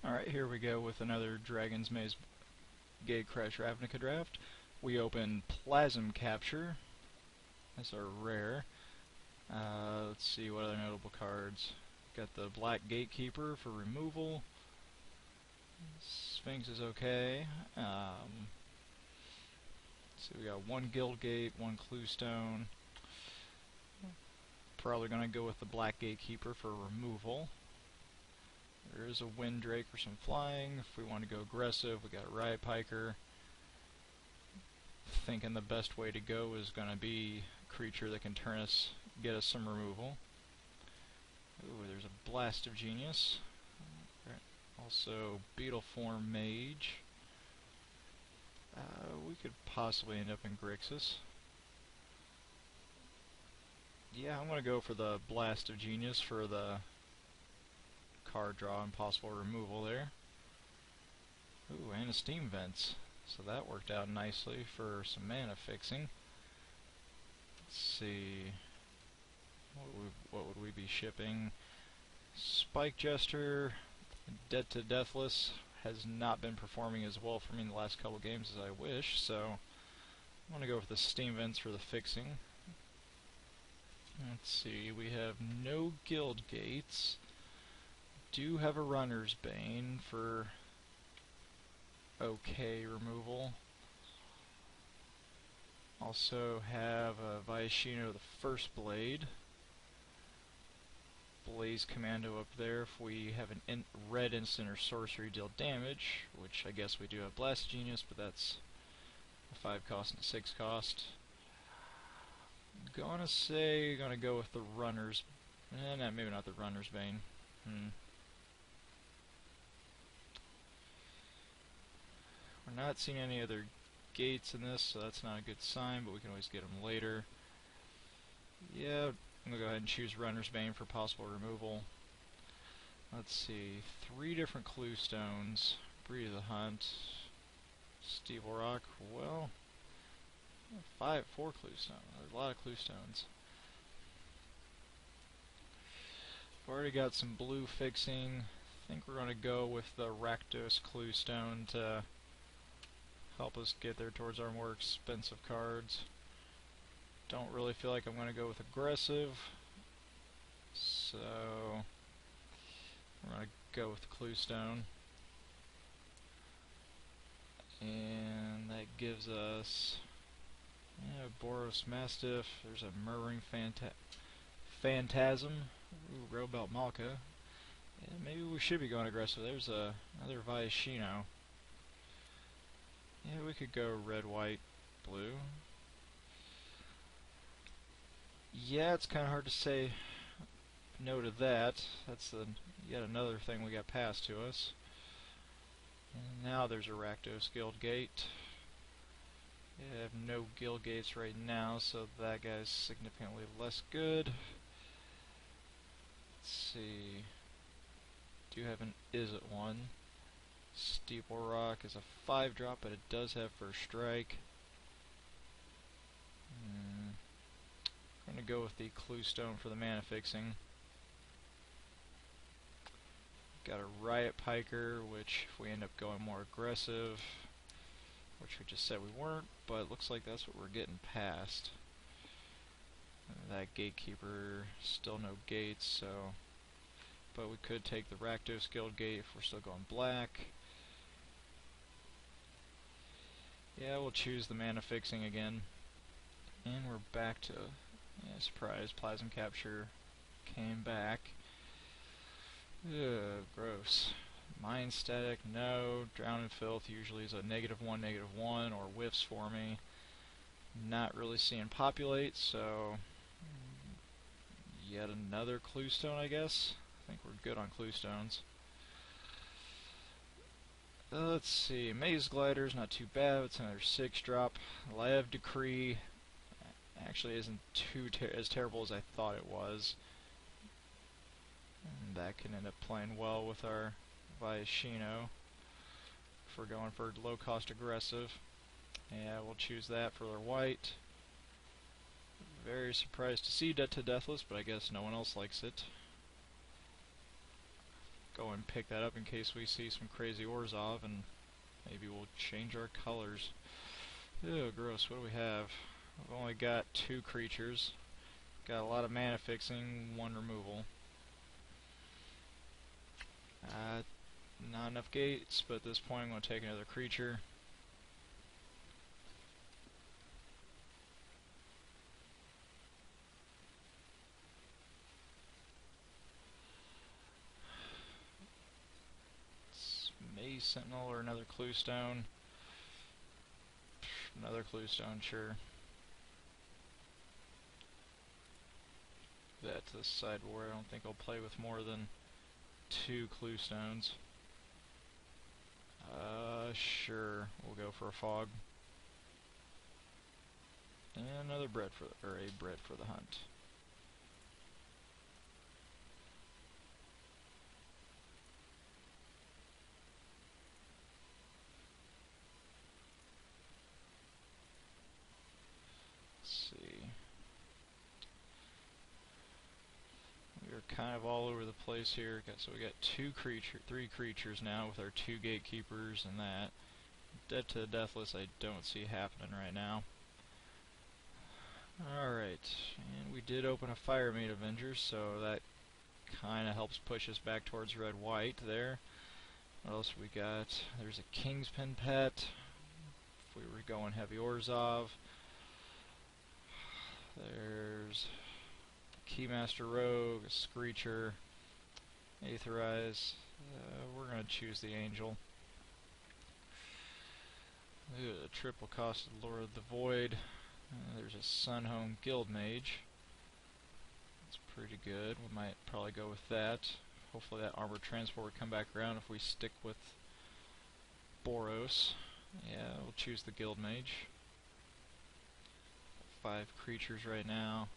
Alright, here we go with another Dragon's Maze Gatecrash Ravnica draft. We open Plasm Capture as our rare. Let's see what other notable cards. Got the Black Gatekeeper for removal. Sphinx is okay. So we got one Guild Gate, one Clue Stone. Probably going to go with the Black Gatekeeper for removal. There is a Windrake for some flying. If we want to go aggressive, we got a Riot Piker. Thinking the best way to go is going to be a creature that can get us some removal. Ooh, there's a Blast of Genius. Also, Beetle Form Mage. We could possibly end up in Grixis. Yeah, I'm going to go for the Blast of Genius for the card draw and possible removal there. Ooh, and a Steam Vents. So that worked out nicely for some mana fixing. Let's see. What would we be shipping? Spike Jester, Dead to Deathless, has not been performing as well for me in the last couple games as I wish, so I'm going to go with the Steam Vents for the fixing. Let's see, we have no Guild Gates. Do have a Runner's Bane for okay removal. Also have a Viashino the First Blade. Blaze Commando up there if we have an red instant or sorcery deal damage, which I guess we do have Blast Genius, but that's a 5 cost and a 6 cost. Gonna go with the Runner's... no, maybe not the Runner's Bane. We're not seeing any other gates in this, so that's not a good sign, but we can always get them later. Yeah, I'm going to go ahead and choose Runner's Bane for possible removal. Let's see, 3 different Clue Stones. Breed of the Hunt. Steeple Rock, well... 4 Clue Stones. There's a lot of Clue Stones. We've already got some blue fixing. I think we're going to go with the Rakdos Clue Stone to help us get there towards our more expensive cards. Don't really feel like I'm going to go with aggressive, so we're going to go with the Clue Stone. And that gives us Boros Mastiff, there's a Murring Phantasm, ooh, Robelt Malka. Yeah, maybe we should be going aggressive. There's another Viashino. Yeah, we could go red, white, blue. Yeah, it's kind of hard to say no to that. That's yet another thing we got passed to us. And now there's a Rakdos Guild Gate. Yeah, I have no Guild Gates right now, so that guy's significantly less good. Let's see. Do have an Izzet one. Steeple Rock is a 5-drop, but it does have First Strike. I'm going to go with the Clue Stone for the mana fixing. Got a Riot Piker, which if we end up going more aggressive, which we just said we weren't, but it looks like that's what we're getting past. That Gatekeeper, still no gates, so... But we could take the Rakdos Guild Gate if we're still going black. Yeah, we'll choose the mana fixing again. And we're back to... yeah, surprise, Plasm Capture came back. Ugh, gross. Mind Static, no. Drown in Filth usually is a -1, -1, or whiffs for me. Not really seeing populate, so... yet another Clue Stone, I guess. I think we're good on Clue Stones. Let's see, Maze Glider's not too bad, it's another 6-drop. Lev Decree actually isn't as terrible as I thought it was. And that can end up playing well with our Viashino if we're going for low cost aggressive. Yeah, we'll choose that for their white. Very surprised to see Dead to Deathless, but I guess no one else likes it. go and pick that up in case we see some crazy Orzhov, and maybe we'll change our colors. Ew, gross. What do we have? We've only got 2 creatures. Got a lot of mana fixing, 1 removal. Not enough gates, but at this point I'm going to take another creature. It's Maze Sentinel or another Clue Stone. Another Clue Stone, sure. That to the sideboard. I don't think I'll play with more than 2 Clue Stones. Sure. We'll go for a Fog. And another bread for a bread for the hunt. Let's see. We're kind of all over the place here. So we got 3 creatures now with our 2 gatekeepers and that. Dead to the Deathless I don't see happening right now. Alright, and we did open a Fire Maid Avenger, so that kind of helps push us back towards red-white there. What else we got? There's a Kingspin Pet. If we were going heavy Orzhov. There's Keymaster Rogue, a Screecher, Aetherize. We're going to choose the Angel. A triple costed Lord of the Void. There's a Sunhome Guildmage. That's pretty good. We might probably go with that. Hopefully that Armored Transport will come back around if we stick with Boros. Yeah, we'll choose the Guildmage. 5 creatures right now.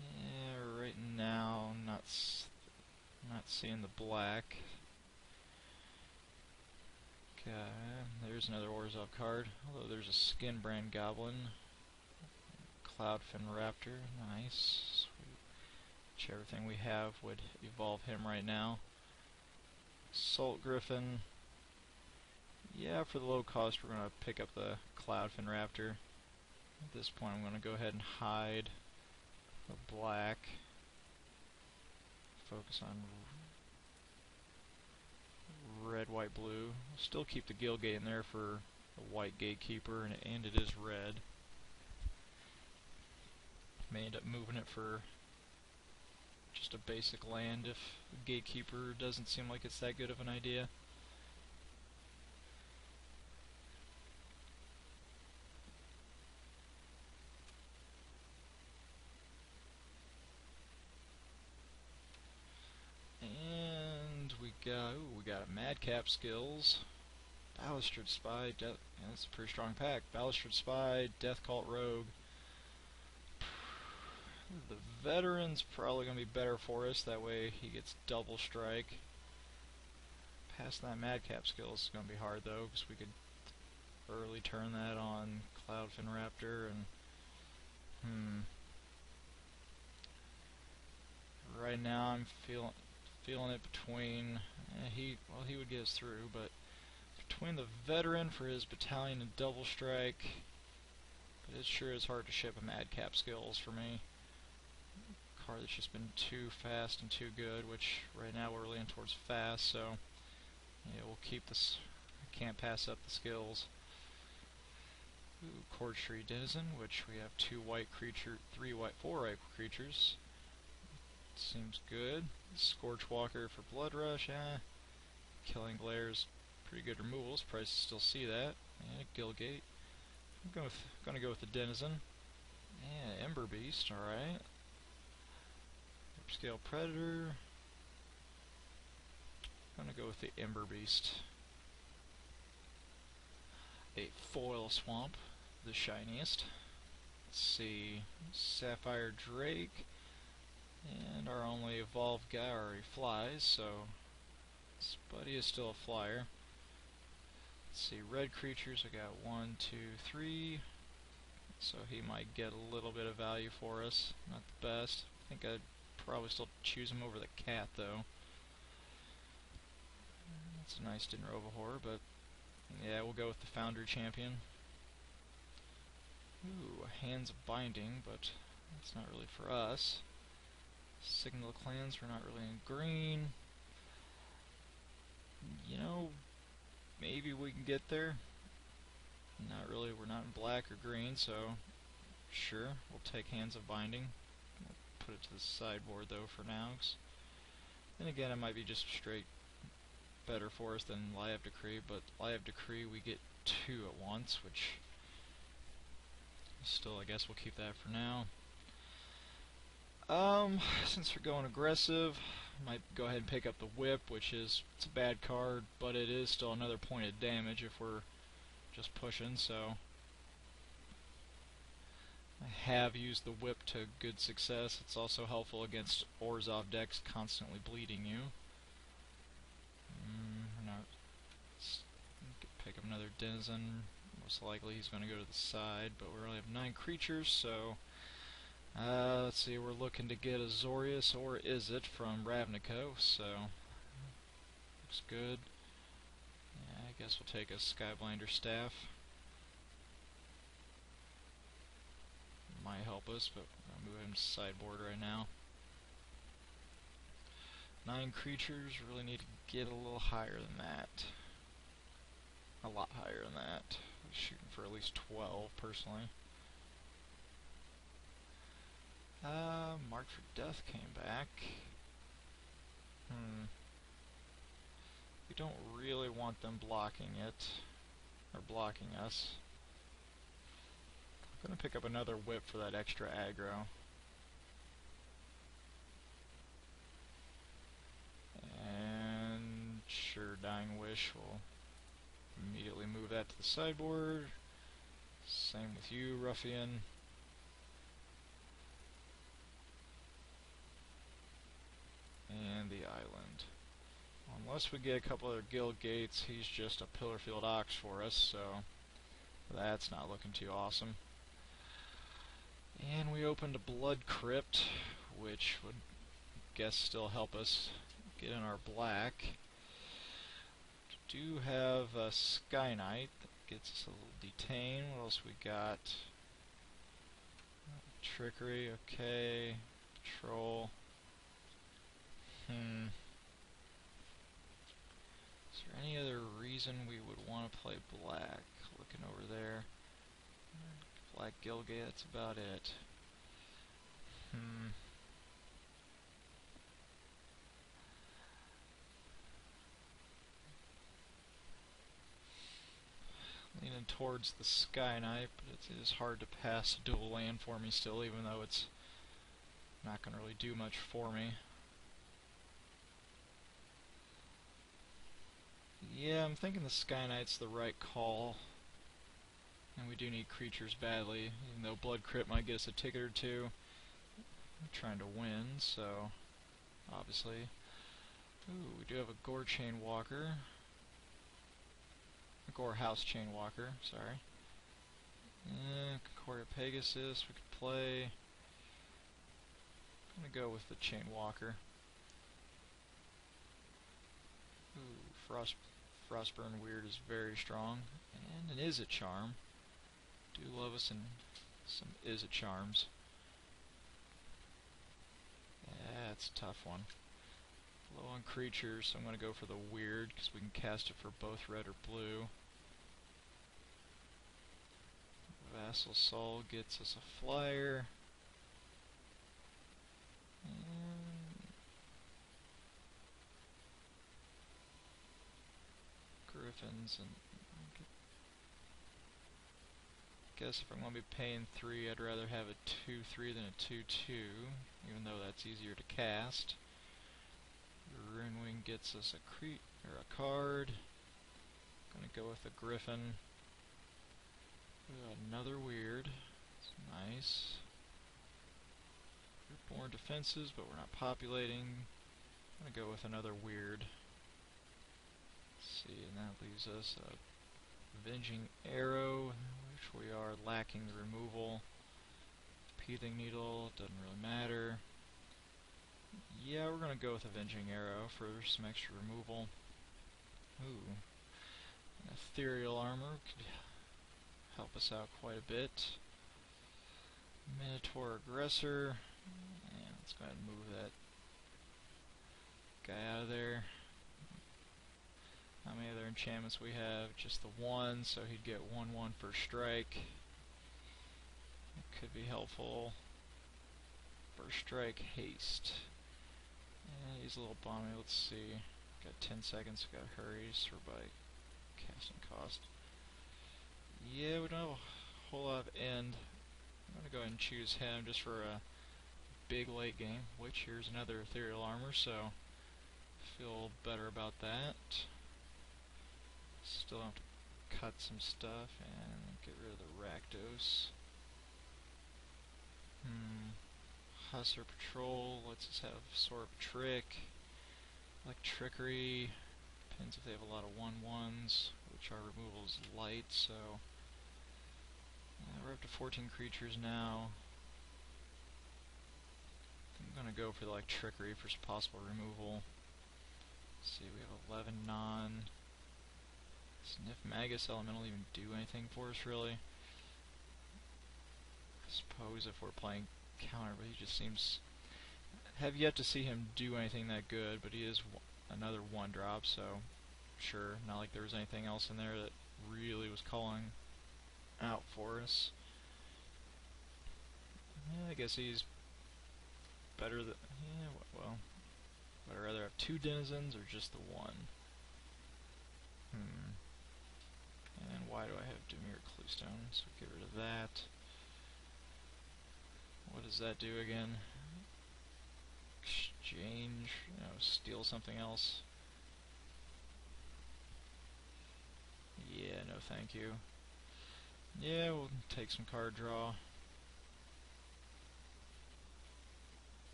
Yeah, right now I'm not seeing the black. Okay, there's another Orzhov card. Although there's a Skinbrand Goblin, Cloudfin Raptor, nice. Which everything we have would evolve him right now. Salt Griffin. Yeah, for the low cost we're going to pick up the Cloudfin Raptor. At this point I'm going to go ahead and hide the black. Focus on red, white, blue. We'll still keep the Guildgate in there for the white gatekeeper, and it is red. May end up moving it for just a basic land if the gatekeeper doesn't seem like it's that good of an idea. We got a Madcap Skills, Balustrade Spy, yeah, that's a pretty strong pack. Balustrade Spy, Death Cult Rogue. The Veteran's probably going to be better for us, that way he gets double strike. Past that Madcap Skills is going to be hard though, because we could early turn that on Cloudfin Raptor and right now I'm feeling it between he would get us through, but between the Veteran for his battalion and double strike, but it sure is hard to ship a Madcap Skills for me. A card that's just been too fast and too good, which right now we're leaning towards fast, so yeah, we'll keep this. I can't pass up the skills. Ooh, Chord Tree Denizen, which we have 4 white creatures. Seems good. Scorchwalker for Blood Rush, Killing Glare's pretty good removal. Surprised to still see that. And Guildgate. I'm gonna go with the Denizen. Yeah, Ember Beast, alright. Upscale Predator. Gonna go with the Ember Beast. A Foil Swamp, the shiniest. Let's see. Sapphire Drake. And our only evolved guy already flies, so this buddy is still a flyer. Let's see, red creatures, I got 1, 2, 3, so he might get a little bit of value for us. Not the best. I think I'd probably still choose him over the cat, though. That's a nice Dinrovahor, but yeah, we'll go with the Foundry Champion. Ooh, Hands of Binding, but that's not really for us. Signal of Clans, we're not really in green. You know, maybe we can get there. Not really, we're not in black or green, so sure, we'll take Hands of Binding. We'll put it to the sideboard though for now. Then again, it might be just straight better for us than Lie of Decree, but Lie of Decree we get 2 at once, which still, I guess we'll keep that for now. Since we're going aggressive, might go ahead and pick up the Whip, which is, it's a bad card, but it is still another point of damage if we're just pushing, so I have used the Whip to good success. It's also helpful against Orzhov decks constantly bleeding you. Pick up another Denizen. Most likely he's going to go to the side, but we only have 9 creatures, so let's see, we're looking to get Azorius, or is it, from Ravnica, so looks good. Yeah, I guess we'll take a Skyblinder Staff. Might help us, but I'm going to move him to sideboard right now. 9 creatures, really need to get a little higher than that. A lot higher than that. I'm shooting for at least 12, personally. Marked for Death came back. We don't really want them blocking it, or blocking us. I'm gonna pick up another Whip for that extra aggro. And sure, Dying Wish will immediately move that to the sideboard. Same with you, Ruffian. And the island. Unless we get a couple other guild gates, he's just a Pillarfield Ox for us, so that's not looking too awesome. And we opened a Blood Crypt, which would, I guess, still help us get in our black. We do have a Sky Knight that gets us a little Detain. What else we got? Trickery, okay. Patrol. Is there any other reason we would want to play black? Looking over there. Black Gilgate, that's about it. Leaning towards the Sky Knight, but it is hard to pass a dual land for me still, even though it's not going to really do much for me. Yeah, I'm thinking the Sky Knight's the right call. And we do need creatures badly, even though Blood Crypt might get us a ticket or two. I'm trying to win, so obviously. Ooh, we do have a Gore Chain Walker. A Gore House Chain Walker, sorry. Concordia Pegasus we could play. I'm gonna go with the Chain Walker. Ooh, Frostburn Weird is very strong. And an Izzet Charm. Do love us some Izzet Charms. Yeah, it's a tough one. Low on creatures, so I'm going to go for the Weird, because we can cast it for both red or blue. Vassal Soul gets us a flyer. Griffins, and I guess if I'm going to be paying 3, I'd rather have a 2/3 than a 2/2, even though that's easier to cast. Ruinwing gets us a card. Gonna go with a Griffin. Ooh, another Weird. It's nice. Born Defenses, but we're not populating. I'm gonna go with another Weird. Let's see, and that leaves us a Avenging Arrow, which we are lacking the removal. Peeling Needle, doesn't really matter. Yeah, we're gonna go with Avenging Arrow for some extra removal. Ooh, an Ethereal Armor could help us out quite a bit. Minotaur Aggressor. Yeah, let's go ahead and move that guy out of there. How many other enchantments we have? Just the one, so he'd get 1/1 for strike. It could be helpful. First strike, haste. Yeah, he's a little bomby. Let's see. Got 10 seconds. Got to hurry. Sort by casting cost. Yeah, we don't have a whole lot of end. I'm gonna go ahead and choose him just for a big late game. Which here's another Ethereal Armor, so feel better about that. Still have to cut some stuff and get rid of the Rakdos. Hussar Patrol lets us have sort of a trick. Like Trickery. Depends if they have a lot of 1/1s, which our removal is light, so we're up to 14 creatures now. I'm gonna go for like Trickery for possible removal. Let's see, we have 11 non. Sniff Magus Elemental even do anything for us, really? I suppose if we're playing counter, but he just seems... have yet to see him do anything that good, but he is another 1-drop, so sure, not like there was anything else in there that really was calling out for us. Yeah, I guess he's better than... yeah, well, would I rather have 2 denizens or just the 1? And why do I have Dimir Cluestone? So get rid of that. What does that do again? Exchange, steal something else. Yeah, no thank you. Yeah, we'll take some card draw.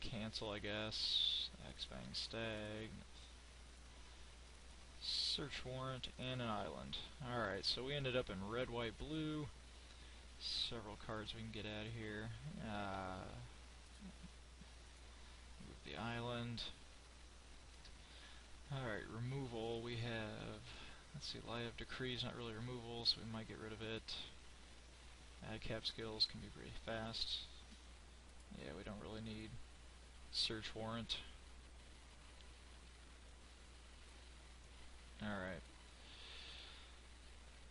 Cancel, I guess. X-Bang Stag. Search Warrant, and an island. Alright, so we ended up in red, white, blue. Several cards we can get out of here. Move the island. Alright, removal. We have... let's see, Light of Decree is not really removal, so we might get rid of it. Ad cap skills can be pretty fast. Yeah, we don't really need Search Warrant. Alright.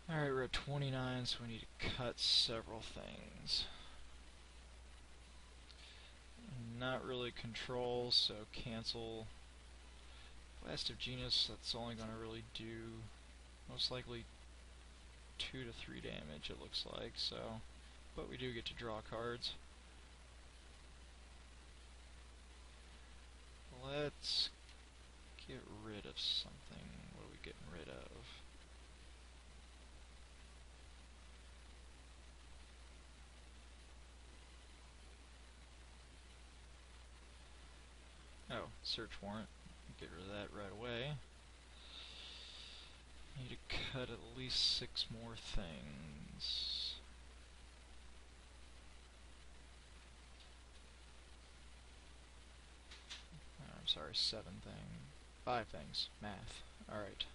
Alright, we're at 29, so we need to cut several things. Not really control, so cancel. Blast of Genius, that's only going to really do most likely 2 to 3 damage, it looks like, so... but we do get to draw cards. Let's get rid of something. What are we getting rid of? Oh, Search Warrant. Get rid of that right away. Need to cut at least 6 more things. Oh, I'm sorry, 7 things. 5 things. Math. Alright.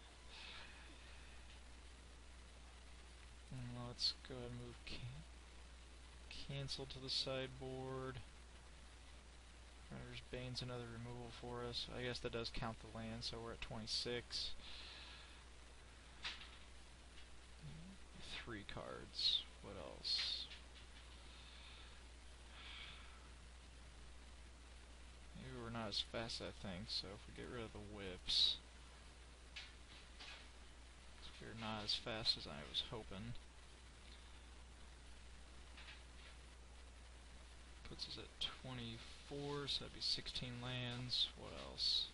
Let's go ahead and move cancel to the sideboard. There's Bane's another removal for us. I guess that does count the land, so we're at 26. 3 cards. What else? Maybe we're not as fast as I think, so if we get rid of the whips... we're not as fast as I was hoping. Puts us at 24, so that'd be 16 lands. What else?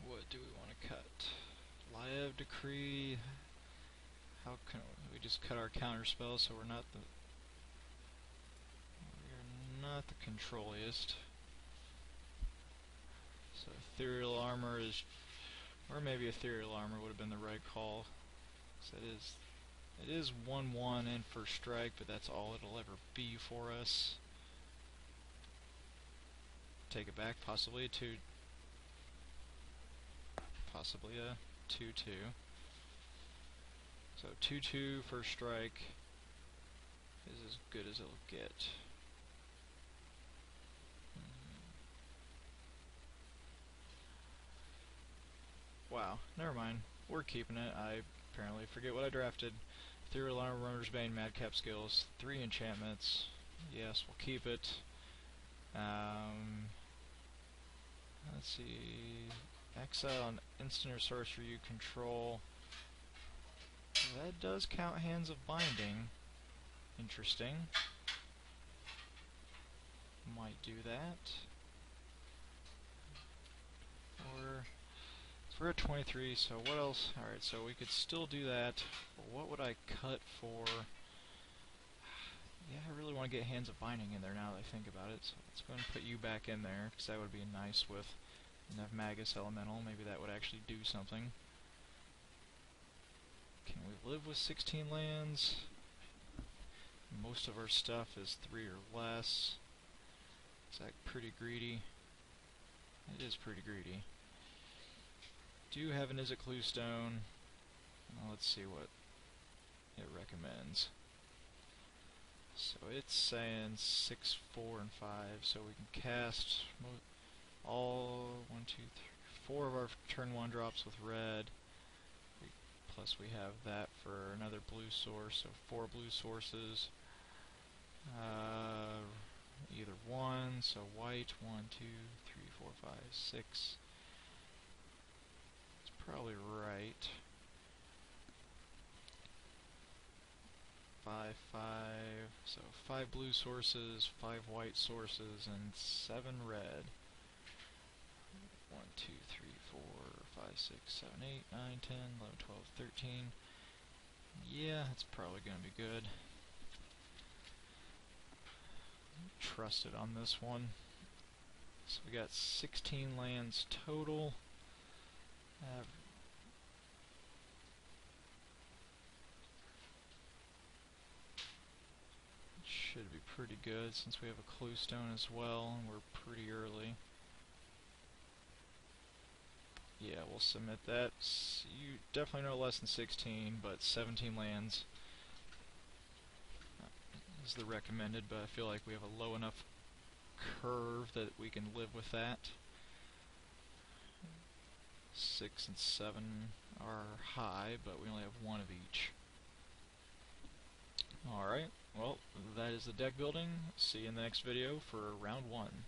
What do we want to cut? Light of Decree. How can we just cut our counter spell so we're not the controliest. So ethereal armor is, or maybe ethereal armor would have been the right call. So it is 1/1 and first strike, but that's all it'll ever be for us. Take it back, possibly a 2, possibly a 2/2. So 2/2 first strike is as good as it'll get. Wow, never mind. We're keeping it. I apparently forget what I drafted. Ethereal Armor, Runner's Bane, Madcap Skills, 3 enchantments. Yes, we'll keep it. Let's see. Exile an instant or sorcery you control. That does count Hands of Binding. Interesting. Might do that. Or we're at 23, so what else? Alright, so we could still do that, but what would I cut for? Yeah, I really want to get Hands of Binding in there now that I think about it, so let's go ahead and put you back in there, because that would be nice with enough Magus Elemental. Maybe that would actually do something. Can we live with 16 lands? Most of our stuff is 3 or less. Is that pretty greedy? It is pretty greedy. Do have an Izzet Cluestone. Let's see what it recommends. So it's saying 6, 4, and 5, so we can cast all 1, 2, 3, 4 of our turn 1 drops with red. Plus we have that for another blue source, so 4 blue sources. Either 1, so white, 1, 2, 3, 4, 5, 6. Probably right. 5, 5. So 5 blue sources, 5 white sources, and 7 red. 1, 2, 3, 4, 5, 6, 7, 8, 9, 10, 11, 12, 13. Yeah, that's probably going to be good. Trust it on this one. So we got 16 lands total. Should be pretty good since we have a Cluestone as well, and we're pretty early. Yeah, we'll submit that. You definitely no less than 16, but 17 lands is the recommended, but I feel like we have a low enough curve that we can live with that. 6 and 7 are high, but we only have 1 of each. Alright, well, that is the deck building. See you in the next video for round 1.